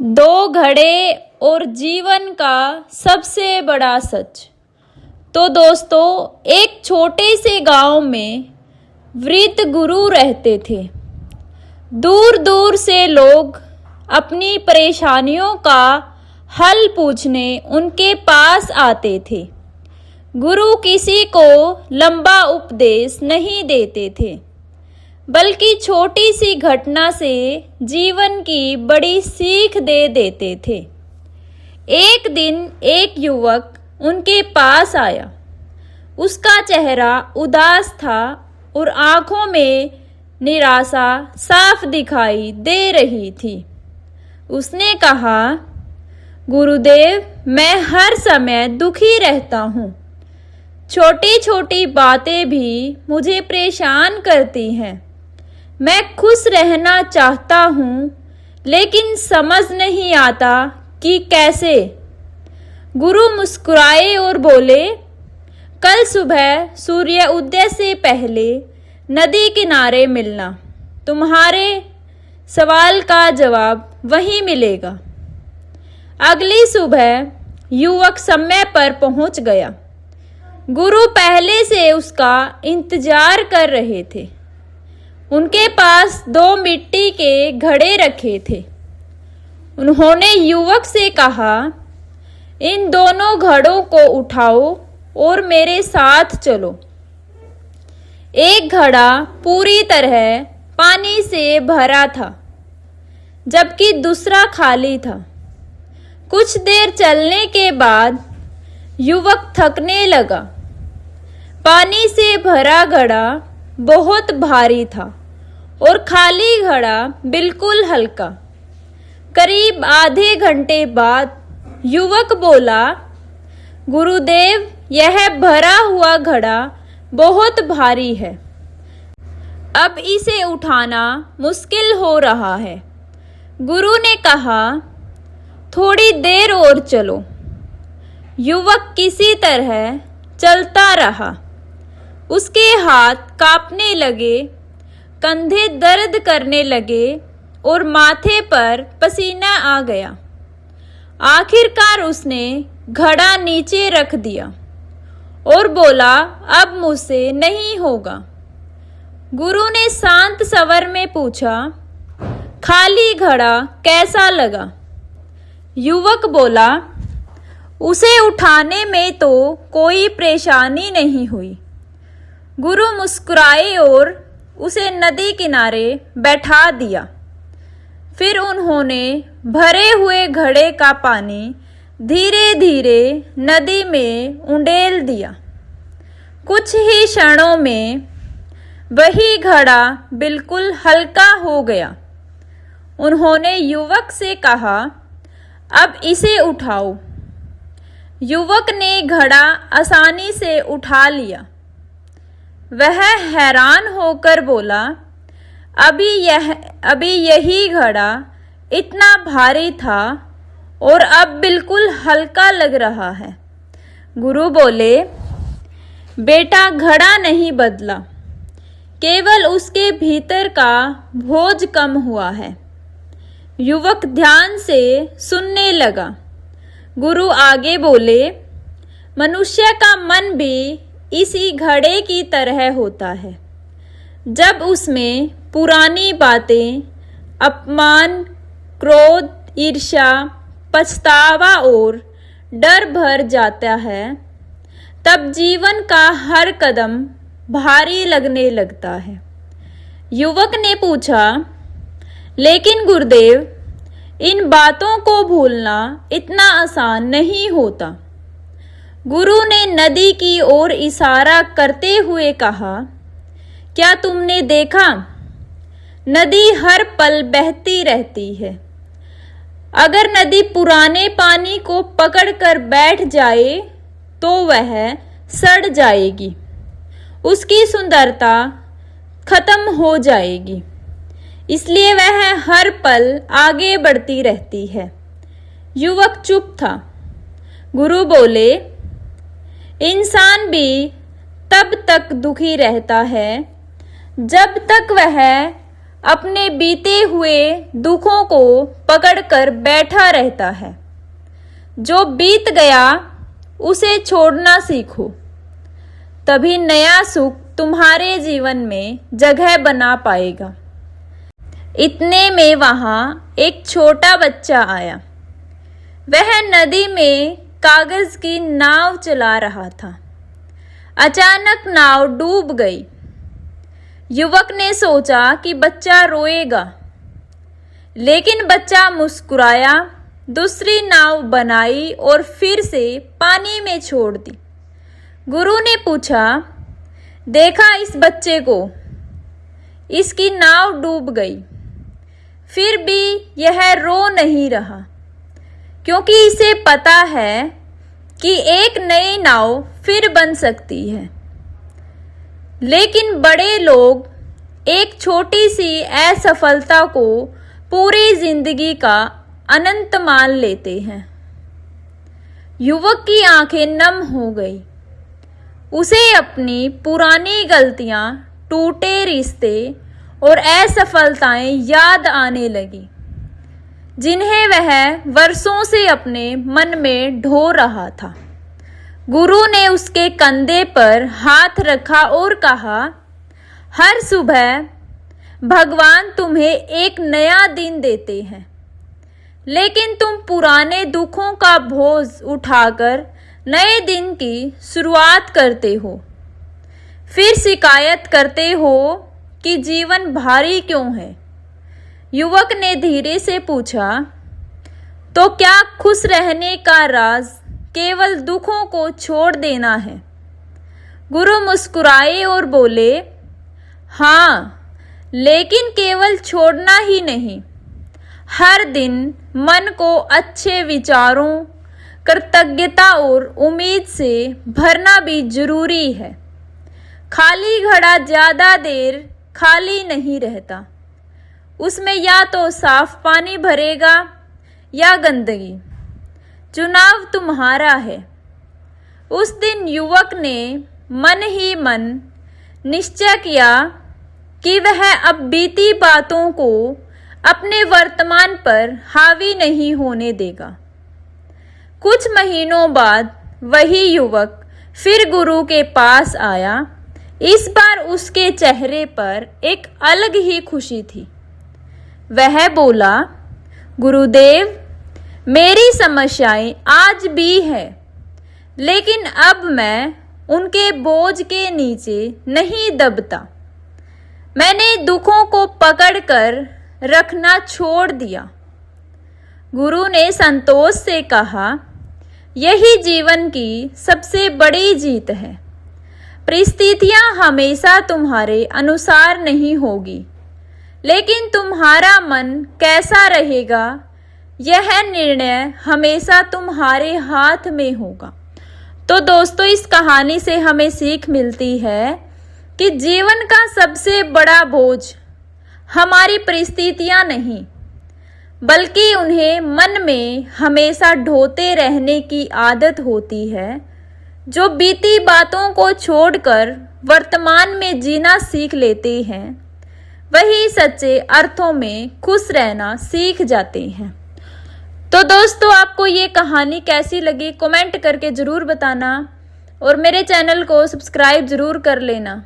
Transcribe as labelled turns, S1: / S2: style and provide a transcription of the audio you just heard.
S1: दो घड़े और जीवन का सबसे बड़ा सच। तो दोस्तों, एक छोटे से गांव में वृद्ध गुरु रहते थे। दूर दूर से लोग अपनी परेशानियों का हल पूछने उनके पास आते थे। गुरु किसी को लंबा उपदेश नहीं देते थे, बल्कि छोटी सी घटना से जीवन की बड़ी सीख दे देते थे। एक दिन एक युवक उनके पास आया। उसका चेहरा उदास था और आंखों में निराशा साफ दिखाई दे रही थी। उसने कहा, गुरुदेव, मैं हर समय दुखी रहता हूँ। छोटी छोटी बातें भी मुझे परेशान करती हैं। मैं खुश रहना चाहता हूँ, लेकिन समझ नहीं आता कि कैसे। गुरु मुस्कुराए और बोले, कल सुबह सूर्य उदय से पहले नदी किनारे मिलना। तुम्हारे सवाल का जवाब वहीं मिलेगा। अगली सुबह युवक समय पर पहुंच गया। गुरु पहले से उसका इंतजार कर रहे थे। उनके पास 2 मिट्टी के घड़े रखे थे। उन्होंने युवक से कहा, इन दोनों घड़ों को उठाओ और मेरे साथ चलो। एक घड़ा पूरी तरह पानी से भरा था, जबकि दूसरा खाली था। कुछ देर चलने के बाद युवक थकने लगा। पानी से भरा घड़ा बहुत भारी था और खाली घड़ा बिल्कुल हल्का। करीब आधे घंटे बाद युवक बोला, गुरुदेव, यह भरा हुआ घड़ा बहुत भारी है। अब इसे उठाना मुश्किल हो रहा है। गुरु ने कहा, थोड़ी देर और चलो। युवक किसी तरह चलता रहा। उसके हाथ कांपने लगे, कंधे दर्द करने लगे और माथे पर पसीना आ गया। आखिरकार उसने घड़ा नीचे रख दिया और बोला, अब मुझसे नहीं होगा। गुरु ने शांत स्वर में पूछा, खाली घड़ा कैसा लगा? युवक बोला, उसे उठाने में तो कोई परेशानी नहीं हुई। गुरु मुस्कुराए और उसे नदी किनारे बैठा दिया। फिर उन्होंने भरे हुए घड़े का पानी धीरे धीरे नदी में उंडेल दिया। कुछ ही क्षणों में वही घड़ा बिल्कुल हल्का हो गया। उन्होंने युवक से कहा, अब इसे उठाओ। युवक ने घड़ा आसानी से उठा लिया। वह हैरान होकर बोला, अभी यही घड़ा इतना भारी था और अब बिल्कुल हल्का लग रहा है। गुरु बोले, बेटा, घड़ा नहीं बदला, केवल उसके भीतर का बोझ कम हुआ है। युवक ध्यान से सुनने लगा। गुरु आगे बोले, मनुष्य का मन भी इसी घड़े की तरह होता है। जब उसमें पुरानी बातें, अपमान, क्रोध, ईर्ष्या, पछतावा और डर भर जाता है, तब जीवन का हर कदम भारी लगने लगता है। युवक ने पूछा, लेकिन गुरुदेव, इन बातों को भूलना इतना आसान नहीं होता। गुरु ने नदी की ओर इशारा करते हुए कहा, क्या तुमने देखा? नदी हर पल बहती रहती है। अगर नदी पुराने पानी को पकड़कर बैठ जाए तो वह सड़ जाएगी, उसकी सुंदरता खत्म हो जाएगी। इसलिए वह हर पल आगे बढ़ती रहती है। युवक चुप था। गुरु बोले, इंसान भी तब तक दुखी रहता है जब तक वह अपने बीते हुए दुखों को पकड़कर बैठा रहता है। जो बीत गया उसे छोड़ना सीखो, तभी नया सुख तुम्हारे जीवन में जगह बना पाएगा। इतने में वहां एक छोटा बच्चा आया। वह नदी में कागज की नाव चला रहा था। अचानक नाव डूब गई। युवक ने सोचा कि बच्चा रोएगा, लेकिन बच्चा मुस्कुराया, दूसरी नाव बनाई और फिर से पानी में छोड़ दी। गुरु ने पूछा, देखा इस बच्चे को, इसकी नाव डूब गई, फिर भी यह रो नहीं रहा, क्योंकि इसे पता है कि एक नई नाव फिर बन सकती है। लेकिन बड़े लोग एक छोटी सी असफलता को पूरी जिंदगी का अनंत मान लेते हैं। युवक की आंखें नम हो गई। उसे अपनी पुरानी गलतियां, टूटे रिश्ते और असफलताएं याद आने लगी, जिन्हें वह वर्षों से अपने मन में ढो रहा था। गुरु ने उसके कंधे पर हाथ रखा और कहा, हर सुबह भगवान तुम्हें एक नया दिन देते हैं, लेकिन तुम पुराने दुखों का बोझ उठाकर नए दिन की शुरुआत करते हो। फिर शिकायत करते हो कि जीवन भारी क्यों है। युवक ने धीरे से पूछा, तो क्या खुश रहने का राज केवल दुखों को छोड़ देना है? गुरु मुस्कुराए और बोले, हाँ, लेकिन केवल छोड़ना ही नहीं, हर दिन मन को अच्छे विचारों, कृतज्ञता और उम्मीद से भरना भी जरूरी है। खाली घड़ा ज्यादा देर खाली नहीं रहता, उसमें या तो साफ पानी भरेगा या गंदगी। चुनाव तुम्हारा है। उस दिन युवक ने मन ही मन निश्चय किया कि वह अब बीती बातों को अपने वर्तमान पर हावी नहीं होने देगा। कुछ महीनों बाद वही युवक फिर गुरु के पास आया। इस बार उसके चेहरे पर एक अलग ही खुशी थी। वह बोला, गुरुदेव, मेरी समस्याएं आज भी है, लेकिन अब मैं उनके बोझ के नीचे नहीं दबता। मैंने दुखों को पकड़कर रखना छोड़ दिया। गुरु ने संतोष से कहा, यही जीवन की सबसे बड़ी जीत है। परिस्थितियां हमेशा तुम्हारे अनुसार नहीं होगी, लेकिन तुम्हारा मन कैसा रहेगा, यह निर्णय हमेशा तुम्हारे हाथ में होगा। तो दोस्तों, इस कहानी से हमें सीख मिलती है कि जीवन का सबसे बड़ा बोझ हमारी परिस्थितियां नहीं, बल्कि उन्हें मन में हमेशा ढोते रहने की आदत होती है। जो बीती बातों को छोड़कर वर्तमान में जीना सीख लेते हैं, वही सच्चे अर्थों में खुश रहना सीख जाते हैं। तो दोस्तों, आपको ये कहानी कैसी लगी कमेंट करके ज़रूर बताना और मेरे चैनल को सब्सक्राइब ज़रूर कर लेना।